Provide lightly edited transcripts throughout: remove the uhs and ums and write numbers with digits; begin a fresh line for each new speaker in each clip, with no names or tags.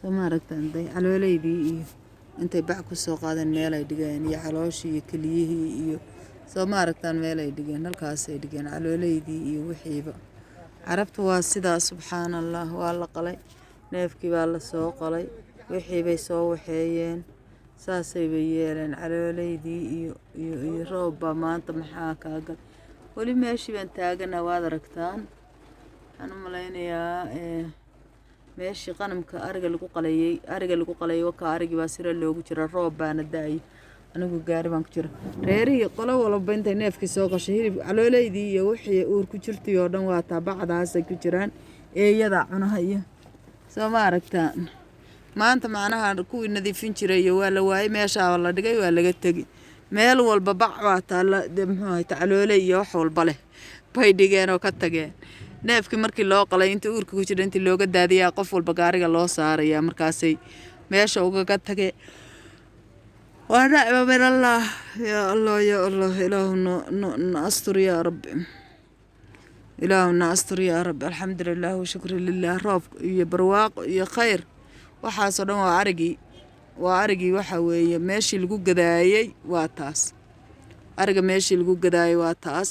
soo ma aragtaan day calooleydii iyo intay bac ku soo qaadeen meel ay dhigeen iyo calooshii iyo keliyihii iyo soo ma aragtaan meel ay dhigeen halkaasay dhigeen calooleydii iyo wixiiba carabtu waa sidaa subxaan allah waa la qalay neefkii baa la soo qalay wixii bay soo waxeeyeen saasay bay yeeleen calooleydii iyo roob baa maanta maxaa kaaga weli meeshii baan taagana waad aragtaan waxaan u malaynayaa meeshii qanamka ariga lagu qalayay wakaa arigii baa sira loogu jira roob baana da-ay anigu gaari baan ku jira reerihii qolo walba intay neefkii soo qashay hilib calooleydii iyo wixii uur ku jirtay oo dhan waa taa bacdaasay ku jiraan eeyada cunaha iyo soo ma aragtaan maanta macnaha kuwii nadiifin jiray waa la waayay meeshaa la dhigay waa laga tegi meel walba bac baa taala muxuu ahay caloole iyo wax walba leh bay dhigeen oo ka tageen neefkii markii loo qalay inta uurka ku jira intii looga daadiyaa qof walba gaariga loo saarayaa markaasay meesha ugaga tageen waa nacma min allah yaa allah yaa allah ilaahuna astur yaa rabbi ilaahuna astur yaa rabbi alxamdulilah washukru lilah roob iyo barwaaqo iyo khayr waxaasoo dhan waa arigii waxa weeye meeshii lagu gadaayay waa taas ariga meeshii lagu gadaayay waa taas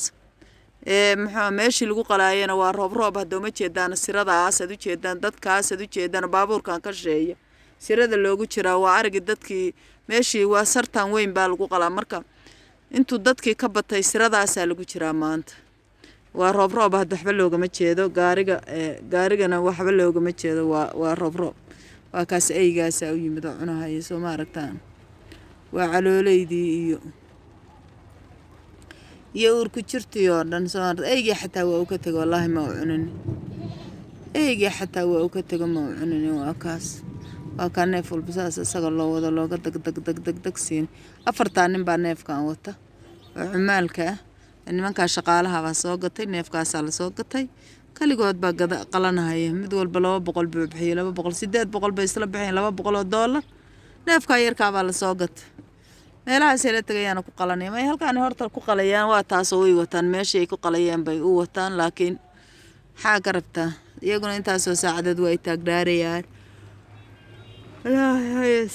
muxuu meeshii lagu qalaayana waa roob hadoo ma jeedaan siradaas aad u jeedaan dadkaas aad u jeedaan baabuurkan ka sheeya sirada loogu jiraa waa arigii dadkii meeshii waa sartan weyn baa lagu qalaa marka intuu dadkii ka batay siradaasaa lagu jiraa maanta waa roob hadda waxba loogama jeedo gaarigana waxba loogama jeedo waa roob waa kaas eygaasaa u yimid oo cunahaya soo ma aragtaan waa calooleydii iyo uur ku jirtii oo dhan soo eygii xataa waa u ka tego wallaahi ma u cunin eygii xataa waa u ka tego ma u cunin waa kaas waa kaa neef walba saas isaga loo wado looga dagdag siin afartaa nin baa neefkan wata oo cumaalka ah nimankaa shaqaalaha baa soo gatay neefkaasaa la soo gatay kaligood baa qalanahaya mid walba 200 buu bixiyay 200 800 bay isla bixiyeen $200 neefka yarkaa baa la soo gatay meelahaas ay la tagayaan ku qalanayaan ay halkaan horta ku qalayaan waa taas oo way wataan meeshii ay ku qalayaan bay u wataan laakiin maxaa ka rabtaa iyaguna intaas oo saacadood way taagdaarayaan ilaahay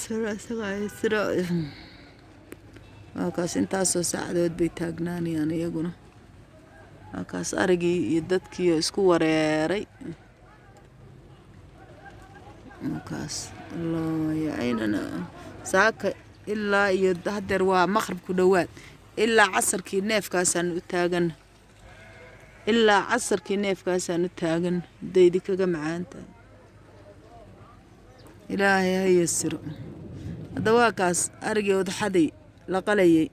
sira kaas intaas oo saacadood bay taagnaanayaan iyaguna kaas arigii iyo dadkii isku wareeray kaas Allah aynana saaka ilaa iyo hadeer waa maqrib ku dhawaad ilaa casarkii neefkaasaan u taagan daydi kaga macaanta ilaahay ha yasiro hadda waa kaas arigii udxaday la qalayay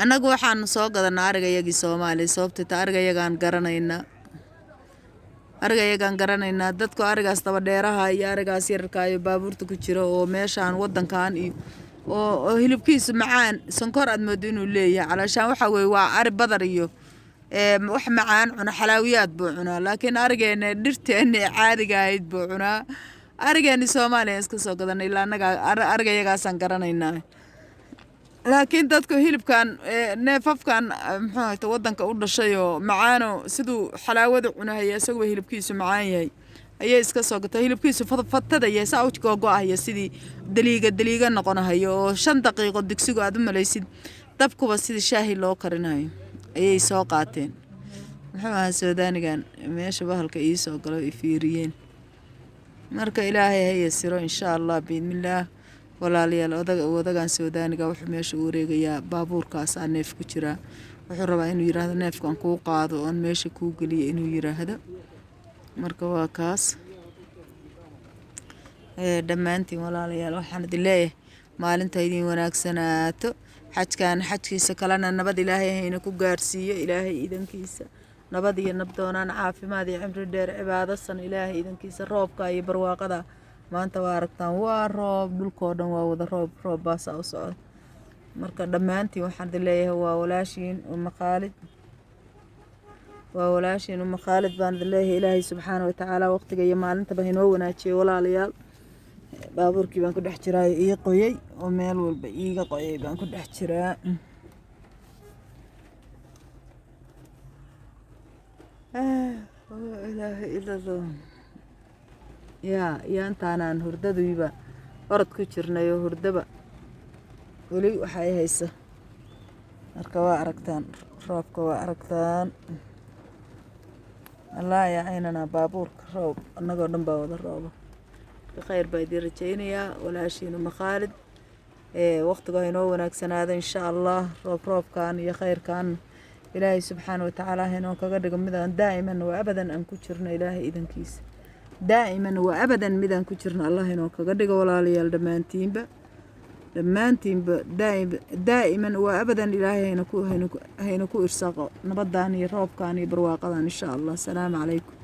annagu waxaan soo gadanaa arigayagii Soomaaliya sababtoo ah arigayagaan garanaynaa dadku arigaas daba dheeraha iyo arigaas yararka iyo baabuurta ku jira oo meeshaan wadankan iyo oo hilibkiisu macaan sonkor aad moodo inuu leeyahay calaashaan waxa weeye waa ari badar iyo wax macaan cuna xalaawiyaad buu cunaa laakiin arigeena dhirteena caadiga ahayd buu cunaa arigeena Soomaaliya iska soo gadanay ilaa anaga arigayagaasaan garanaynaa laakiin dadku hilibkan neefafkan muxuu ahayd wadanka u dhashay oo macaano sidoo xalaawada cunahaya isagoo hilibkiisu macaan yahay ayay iska soo gatay hilibkiisu fatadaya saa u go'aya sidii daliiga noqonayo oo 5 daqiiqo digsigu aad u malaysid dabkuba sidii shaahi loo karinayo ayay soo qaateen muxuu ahaa Suudaanigan meesha bahalka ii soo galo fiiriyeen marka ilaahay ha yasiro insha Allah bismillah walaalayaal odagaan Suudaaniga wuxuu meesha u wareegayaa baabuurkaas aan neef ku jira wuxuu rabaa inuu yiraahdo neefkan ku qaado oo meesha ku galiyo inuu yiraahdo marka waa kaas dhamaantiin walaalayaal waxaan idin leeyahay maalinta idin wanaagsanaato xajkiisa kalena nabad ilaahay hayna ku gaarsiiyo ilaahay idankiisa nabad iyo nabdoonaan caafimaad iyo cimri dheer cibaado san ilaahay idankiisa roobka iyo barwaaqada maanta waa aragtaan waa roob dhulkoo dhan waa wada roob baas u socda marka dhamaantiin waxaan idin leeyahay waa walaashiin uma Khaalid baan idin leeyahay ilaahay subxaanahu wa ta'aala waqtiga iyo maalintaba inoo wanaajiyo walaalayaal baabuurkii baan ku dhex jiraa iyo qoyay oo meel walba iiga qoyay baan ku dhex jiraa ilaahay iyo intaanaan hurdadiiba orod ku jirnay oo hurdaba weli waxay haysa marka waa aragtaan roobka waa aragtaan الله يا عيننا بابور روب annagoo dhan baa wada rooba khayr baa idin rajaynayaa walaashiina Makhalid waqtiga inoo wanaagsanaada insha Allah roobkan iyo khayrkan ilaahay subxaanahu wa ta'aala inoo kaga dhigo midaan daa'iman wa abadan aan ku jirno ilaahay idankiisa daa'iman wa abadan midaan ku jirno Allah inoo kaga dhigo walaalayaal dhammaantiinba daa'iman wa abadan ilaahay hayna ku irsaaqo nabadaan iyo roobkan iyo barwaaqadan insha Allah salaamu calaykum